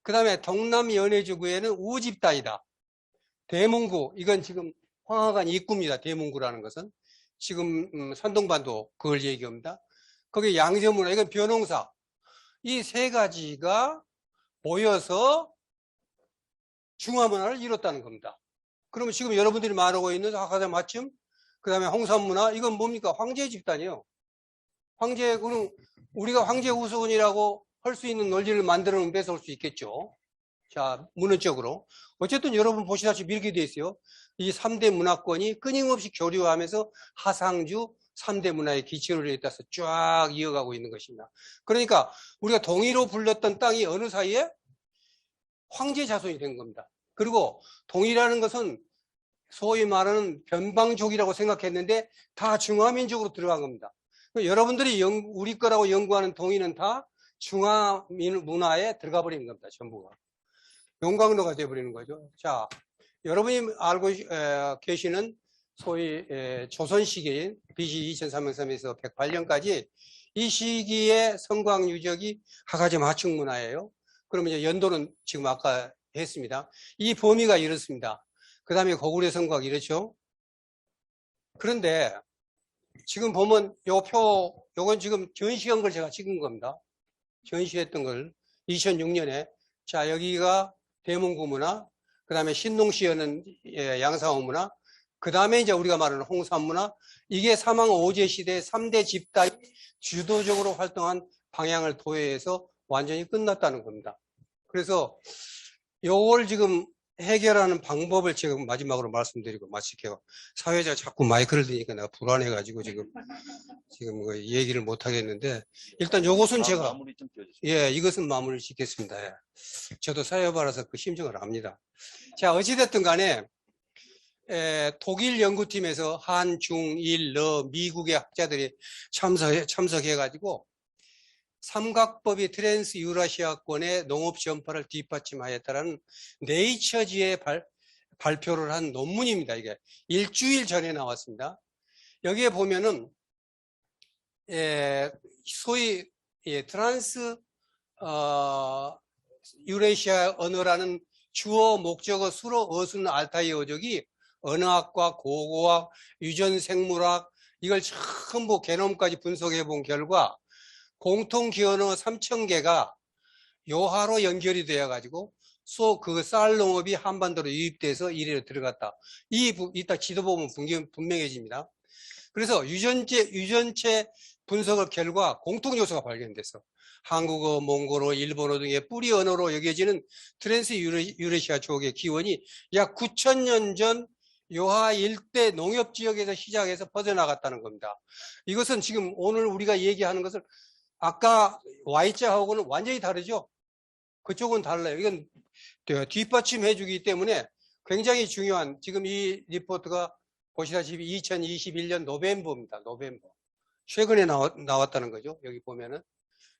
그 다음에 동남 연해주구에는 우집단이다. 대문구, 이건 지금 황하관 입구입니다. 대문구라는 것은. 지금 산동반도 그걸 얘기합니다. 거기 양저문화, 이건 변홍사. 이 세 가지가 모여서 중화문화를 이뤘다는 겁니다. 그러면 지금 여러분들이 말하고 있는 화가자 맞춤, 그 다음에 홍산문화, 이건 뭡니까? 황제 집단이에요. 황제, 그럼 우리가 황제 후손이라고 할 수 있는 논리를 만들어 뺏어올 수 있겠죠. 자, 문헌적으로. 어쨌든 여러분 보시다시피 이렇게 돼 있어요. 이 3대 문화권이 끊임없이 교류하면서 하상주 3대 문화의 기초를 따라서 쫙 이어가고 있는 것입니다. 그러니까 우리가 동의로 불렸던 땅이 어느 사이에 황제 자손이 된 겁니다. 그리고 동의라는 것은 소위 말하는 변방족이라고 생각했는데 다 중화민족으로 들어간 겁니다. 여러분들이 우리 거라고 연구하는 동의는 다 중화문화에 들어가 버리는 겁니다. 전부가. 용광로가 되어버리는 거죠. 자, 여러분이 알고 계시는 소위 조선 시기인 BC 2303에서 108년까지 이 시기의 성곽 유적이 화가점 하층 문화예요. 그러면 이제 연도는 지금 아까 했습니다. 이 범위가 이렇습니다. 그 다음에 고구려 성곽 이렇죠. 그런데 지금 보면 요건 지금 전시한 걸 제가 찍은 겁니다. 전시했던 걸 2006년에. 자, 여기가 대문구 문화, 그 다음에 신농시여는 양사호 문화, 그 다음에 이제 우리가 말하는 홍산 문화, 이게 사망 오제 시대 3대 집단이 주도적으로 활동한 방향을 도외해서 완전히 끝났다는 겁니다. 그래서 요걸 지금 해결하는 방법을 지금 마지막으로 말씀드리고 마칠게요. 사회자가 자꾸 마이크를 드니까 내가 불안해가지고 지금 그 얘기를 못 하겠는데, 일단 요것은 제가, 마무리 좀 띄워주세요. 예, 이것은 마무리를 짓겠습니다. 예. 저도 사회자라서 그 심정을 압니다. 자, 어찌됐든 간에, 독일 연구팀에서 한, 중, 일, 미국의 학자들이 참석해가지고 삼각법이 트랜스 유라시아권의 농업 전파를 뒷받침하였다라는 네이처지에 발표를 한 논문입니다. 이게 일주일 전에 나왔습니다. 여기에 보면은 소위 트란스 유레시아 언어라는 주어, 목적어, 수로, 어순, 알타이 어족이 언어학과, 고고학, 유전생물학 이걸 전부 게놈까지 분석해 본 결과 공통 기언어 3,000개가 요하로 연결이 되어 가지고 그 쌀 농업이 한반도로 유입돼서 이리로 들어갔다. 이따 지도 보면 분명해집니다. 그래서 유전체 분석의 결과 공통 요소가 발견됐어. 한국어, 몽골어, 일본어 등의 뿌리 언어로 여겨지는 트랜스 유레시아 족의 기원이 약 9,000년 전 요하 일대 농협 지역에서 시작해서 퍼져나갔다는 겁니다. 이것은 지금 오늘 우리가 얘기하는 것을 아까 Y자하고는 완전히 다르죠? 그쪽은 달라요. 이건 뒷받침해 주기 때문에 굉장히 중요한, 지금 이 리포트가 보시다시피 2021년 노벰버입니다. 노벰버. 최근에 나왔다는 거죠. 여기 보면은.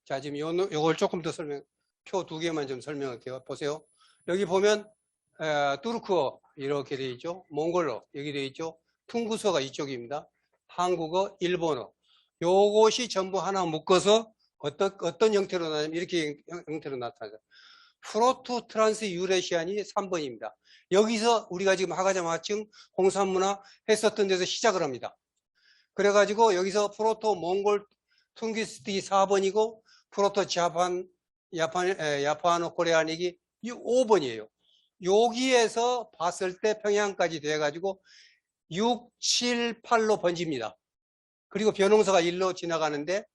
자, 지금 요걸 조금 더 표 2개만 좀 설명할게요. 보세요. 여기 보면, 투르크어 이렇게 되어 있죠. 몽골어 여기 되어 있죠. 퉁구서가 이쪽입니다. 한국어, 일본어. 요것이 전부 하나 묶어서 어떤 형태로 나타나냐면 이렇게 형태로 나타나죠. 프로토 트란스 유레시안이 3번입니다. 여기서 우리가 지금 하가자마층 홍산문화 했었던 데서 시작을 합니다. 그래가지고 여기서 프로토 몽골 퉁기스틱이 4번이고 프로토 야파노 코레아닉이 5번이에요. 여기에서 봤을 때 평양까지 돼가지고 6, 7, 8로 번집니다. 그리고 변홍사가 1로 지나가는데,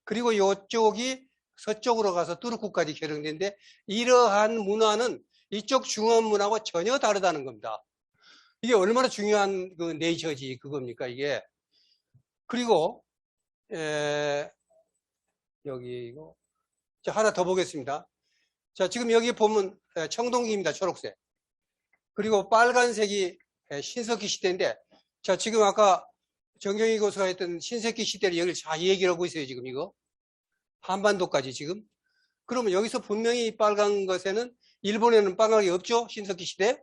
그리고 이쪽이 서쪽으로 가서 뚜르크까지 결흥되는데, 이러한 문화는 이쪽 중원 문화와 전혀 다르다는 겁니다. 이게 얼마나 중요한 그 네이처지 그겁니까 이게. 그리고 여기 이거 자 하나 더 보겠습니다. 자 지금 여기 보면 청동기입니다. 초록색. 그리고 빨간색이 신석기 시대인데, 자 지금 아까 정경희 교수가 했던 신석기 시대를 여기를 잘 얘기를 하고 있어요. 지금 이거 한반도까지 지금. 그러면 여기서 분명히 빨간 것에는 일본에는 빨간색이 없죠. 신석기 시대.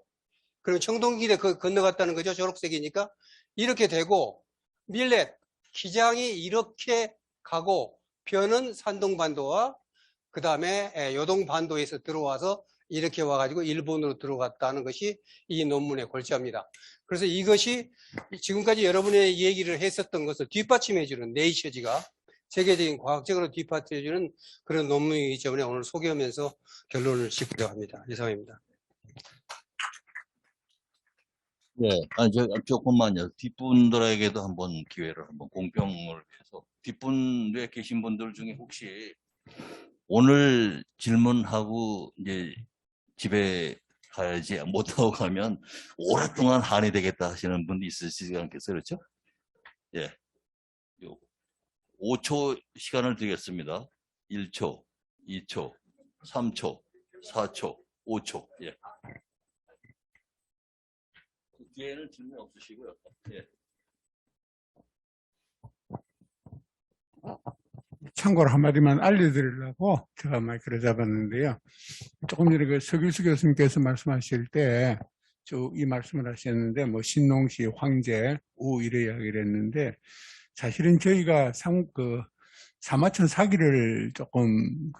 그럼 청동기에 건너갔다는 거죠. 초록색이니까. 이렇게 되고 밀렛 기장이 이렇게 가고 변은 산동반도와 그 다음에 요동반도에서 들어와서 이렇게 와가지고 일본으로 들어갔다는 것이 이 논문의 골자입니다. 그래서 이것이 지금까지 여러분의 얘기를 했었던 것을 뒷받침해주는 네이처지가 세계적인 과학적으로 뒷받침해주는 그런 논문이기 때문에 오늘 소개하면서 결론을 짓고자 합니다. 이상입니다. 네, 조금만요. 뒷분들에게도 한번 기회를 한번 공평을 해서 뒷분에 계신 분들 중에 혹시 오늘 질문하고 이제 집에 가야지 못하고 가면 오랫동안 한이 되겠다 하시는 분도 있으시지 않겠어요? 그렇죠? 예. 5초 시간을 드리겠습니다. 1초, 2초, 3초, 4초, 5초. 예. 뒤에는 질문 없으시고요. 예. 참고로 한마디만 알려드리려고 제가 마이크를 잡았는데요. 조금 전에 그 서길수 교수님께서 말씀하실 때 쭉 이 말씀을 하셨는데, 뭐 신농시, 황제, 우 이래 이야기를 했는데, 사실은 저희가 사마천 사기를 조금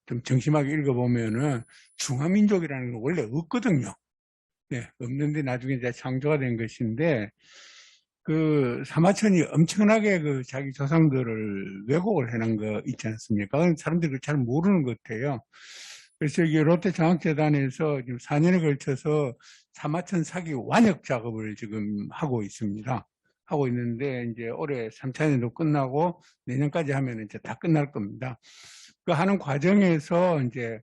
좀 정심하게 읽어보면은 중화민족이라는 건 원래 없거든요. 네, 없는데 나중에 이제 창조가 된 것인데, 그 사마천이 엄청나게 그 자기 조상들을 왜곡을 해놓은 거 있지 않습니까? 그건 사람들이 잘 모르는 것 같아요. 그래서 여기 롯데장학재단에서 지금 4년에 걸쳐서 사마천 사기 완역 작업을 지금 하고 있습니다. 하고 있는데, 이제 올해 3차년도 끝나고 내년까지 하면 이제 다 끝날 겁니다. 그 하는 과정에서 이제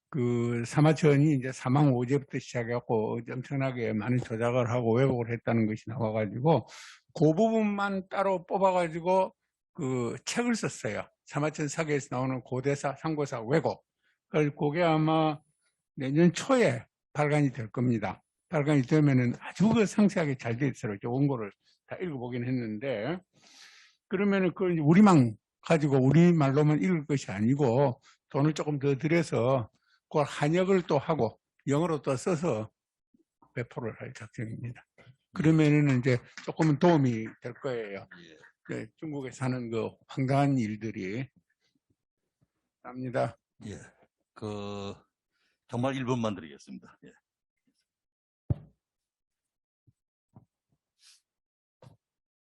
그 사마천이 이제 사망 5제부터 시작해갖고 엄청나게 많은 조작을 하고 왜곡을 했다는 것이 나와가지고 그 부분만 따로 뽑아가지고 그 책을 썼어요. 사마천 사기에서 나오는 고대사, 상고사 왜곡. 그래서 그게 아마 내년 초에 발간이 될 겁니다. 발간이 되면은 아주 그 상세하게 잘 돼 있어요. 원고를 다 읽어보긴 했는데, 그러면은 그걸 우리만 가지고 우리말로만 읽을 것이 아니고 돈을 조금 더 들여서 그걸 한역을 또 하고 영어로 또 써서 배포를 할 작정입니다. 그러면은 이제 조금은 도움이 될 거예요. 네, 중국에 사는 그 황당한 일들이. 합니다. 예. 정말 1분만 드리겠습니다. 예.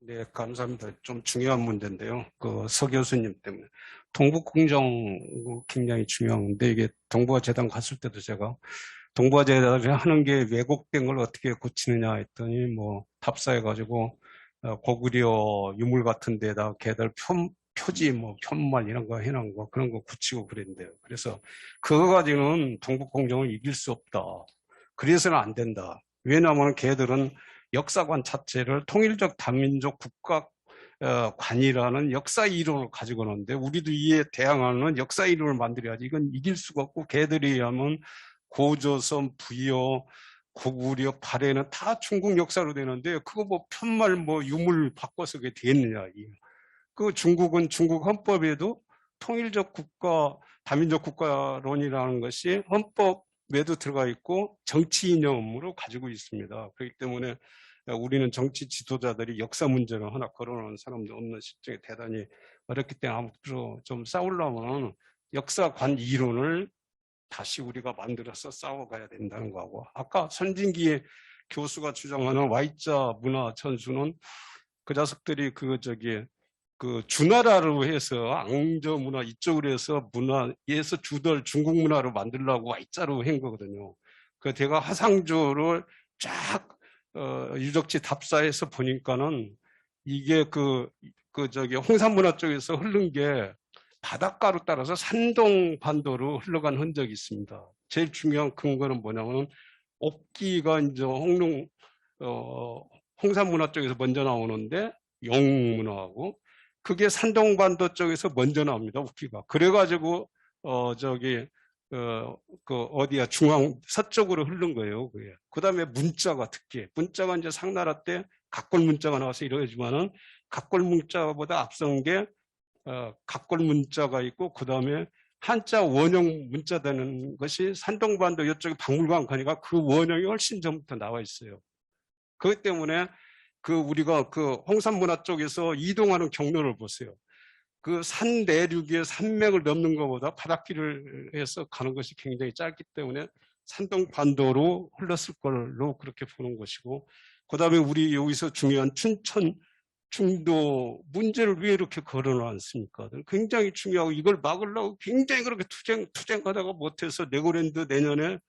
네, 감사합니다. 좀 중요한 문제인데요. 서 교수님 때문에. 동북공정 굉장히 중요한데, 이게 동북아재단 갔을 때도 제가 동북아재단이 하는 게 왜곡된 걸 어떻게 고치느냐 했더니, 답사해가지고, 고구려 유물 같은 데다 걔들 표지, 편말 이런 거 해놓은 거, 그런 거 고치고 그랬는데요. 그래서 그거 가지고는 동북공정을 이길 수 없다. 그래서는 안 된다. 왜냐하면 걔들은 역사관 자체를 통일적 다민족 국가관이라는 역사 이론을 가지고 오는데 우리도 이에 대항하는 역사 이론을 만들어야지. 이건 이길 수가 없고 걔들이 하면 고조선, 부여, 고구려, 발해는 다 중국 역사로 되는데 그거 편말 유물 바꿔서 그게 되느냐. 중국은 중국 헌법에도 통일적 국가, 다민족 국가론이라는 것이 헌법에도 들어가 있고 정치 이념으로 가지고 있습니다. 그렇기 때문에 우리는 정치 지도자들이 역사 문제를 하나 걸어놓은 사람도 없는 실정에 대단히 어렵기 때문에 앞으로 좀 싸우려면 역사관 이론을 다시 우리가 만들어서 싸워가야 된다는 거고, 아까 선진기의 교수가 주장하는 Y자 문화 전수는 그 자석들이 주나라로 해서 앙저 문화 이쪽으로 해서 문화에서 주덜 중국 문화로 만들려고 Y자로 한 거거든요. 제가 화상조를 쫙 유적지 답사해서 보니까는 이게 홍산문화 쪽에서 흐른 게 바닷가로 따라서 산동 반도로 흘러간 흔적이 있습니다. 제일 중요한 근거는 뭐냐면 옥기가 이제 홍산문화 쪽에서 먼저 나오는데 영문화하고 그게 산동반도 쪽에서 먼저 나옵니다. 옥기가. 그래가지고 중앙 서쪽으로 흐른 거예요. 그게. 그다음에 문자가 특히 문자가 이제 상나라 때 각골 문자가 나와서 이러지만은 각골 문자보다 앞선 게 각골 문자가 있고 그다음에 한자 원형 문자 되는 것이 산동반도 이쪽에 박물관 가니까 그 원형이 훨씬 전부터 나와 있어요. 그렇기 때문에 우리가 홍산문화 쪽에서 이동하는 경로를 보세요. 산 내륙의 산맥을 넘는 것보다 바닷길을 해서 가는 것이 굉장히 짧기 때문에 산동반도로 흘렀을 걸로 그렇게 보는 것이고, 그 다음에 우리 여기서 중요한 춘천, 중도 문제를 왜 이렇게 걸어놨습니까? 굉장히 중요하고 이걸 막으려고 굉장히 그렇게 투쟁하다가 못해서 레고랜드 내년에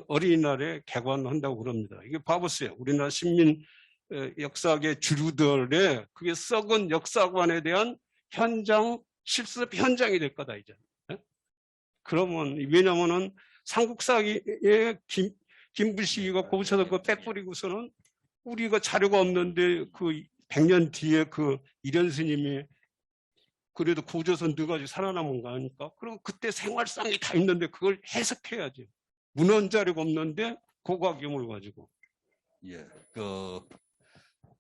어린이날에 개관한다고 그럽니다. 이게 봐보세요. 우리나라 식민 역사계 주류들의 그게 썩은 역사관에 대한 실습 현장이 될 거다, 이제. 그러면, 왜냐면은 삼국사기에 김부시기가 거기서 그 빼뿌리고서는 우리가 자료가 없는데 100년 뒤에 이련 스님이 그래도 고조선 넣어가지고 살아남은 거 아닙니까? 그럼 그때 생활상이 다 있는데 그걸 해석해야지. 문헌 자료가 없는데 고고학염을 가지고. 예,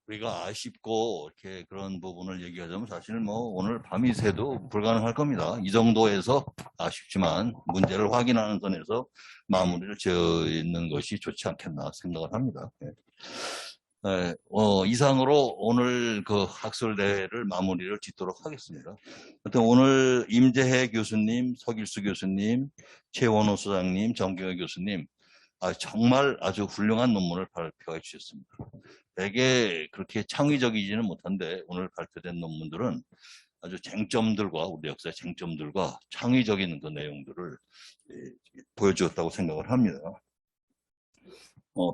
우리가 아쉽고 이렇게 그런 부분을 얘기하자면 사실은 오늘 밤이 새도 불가능할 겁니다. 이 정도에서 아쉽지만 문제를 확인하는 선에서 마무리를 지어있는 것이 좋지 않겠나 생각을 합니다. 예. 이상으로 오늘 학술대회를 마무리를 짓도록 하겠습니다. 하여튼 오늘 임재해 교수님, 서길수 교수님, 최원호 소장님, 정경혜 교수님, 정말 아주 훌륭한 논문을 발표해 주셨습니다. 되게 그렇게 창의적이지는 못한데 오늘 발표된 논문들은 아주 쟁점들과 우리 역사의 쟁점들과 창의적인 그 내용들을 보여주었다고 생각을 합니다.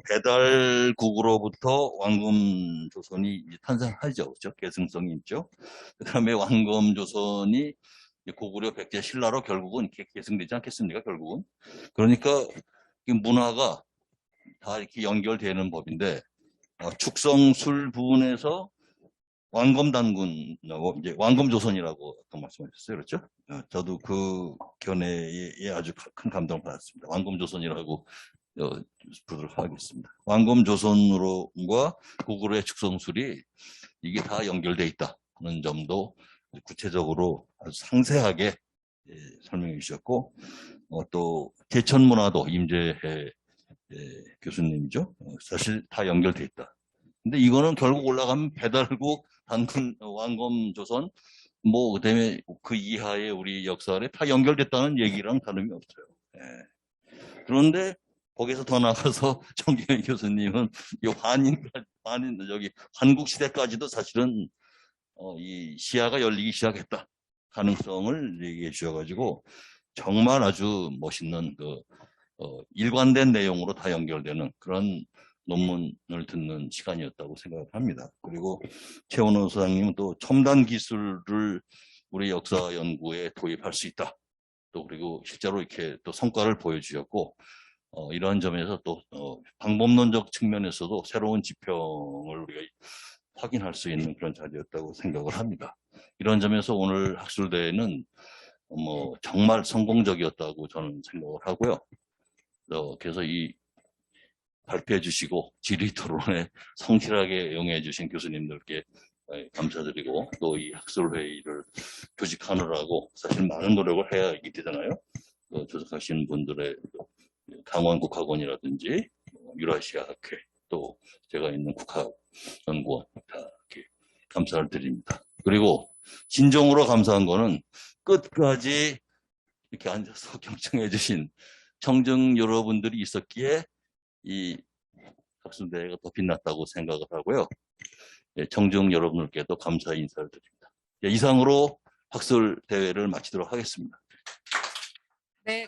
배달국으로부터 왕검조선이 탄생하죠. 그렇죠? 계승성이 있죠. 그 다음에 왕검조선이 고구려 백제 신라로 결국은 이렇게 계승되지 않겠습니까? 결국은. 그러니까 이 문화가 다 이렇게 연결되는 법인데, 축성술 부분에서 왕검단군, 이제 왕검조선이라고 아까 말씀하셨어요. 그렇죠? 저도 그 견해에 아주 큰 감동을 받았습니다. 왕검조선이라고 부르도록 하겠습니다. 왕검조선과 고구려의 축성술이 이게 다 연결되어 있다는 점도 구체적으로 아주 상세하게 설명해 주셨고, 또 제천문화도 임재해 교수님이죠. 사실 다 연결돼 있다. 근데 이거는 결국 올라가면 배달국, 단군, 왕검, 조선, 뭐 그다음에 그 이하의 우리 역사에 다 연결됐다는 얘기랑 다름이 없어요. 그런데 거기서 더 나가서 정경희 교수님은 이 저기 한국 시대까지도 사실은 이 시야가 열리기 시작했다 가능성을 얘기해 주셔가지고 정말 아주 멋있는 일관된 내용으로 다 연결되는 그런 논문을 듣는 시간이었다고 생각을 합니다. 그리고 최원호 소장님은 또 첨단 기술을 우리 역사 연구에 도입할 수 있다. 또 그리고 실제로 이렇게 또 성과를 보여주셨고, 이러한 점에서 또 방법론적 측면에서도 새로운 지평을 우리가 확인할 수 있는 그런 자리였다고 생각을 합니다. 이런 점에서 오늘 학술대회는 뭐 정말 성공적이었다고 저는 생각을 하고요. 그래서 이 발표해 주시고 질의 토론에 성실하게 응해 주신 교수님들께 감사드리고, 또 이 학술회의를 조직하느라고 사실 많은 노력을 해야 이게 되잖아요. 조직하시는 분들의 강원국학원이라든지 유라시아 학회, 또 제가 있는 국학연구원 다 이렇게 감사를 드립니다. 그리고 진정으로 감사한 거는 끝까지 이렇게 앉아서 경청해 주신 청중 여러분들이 있었기에 이 학술대회가 더 빛났다고 생각을 하고요. 청중 여러분들께도 감사 인사를 드립니다. 이상으로 학술대회를 마치도록 하겠습니다. 네.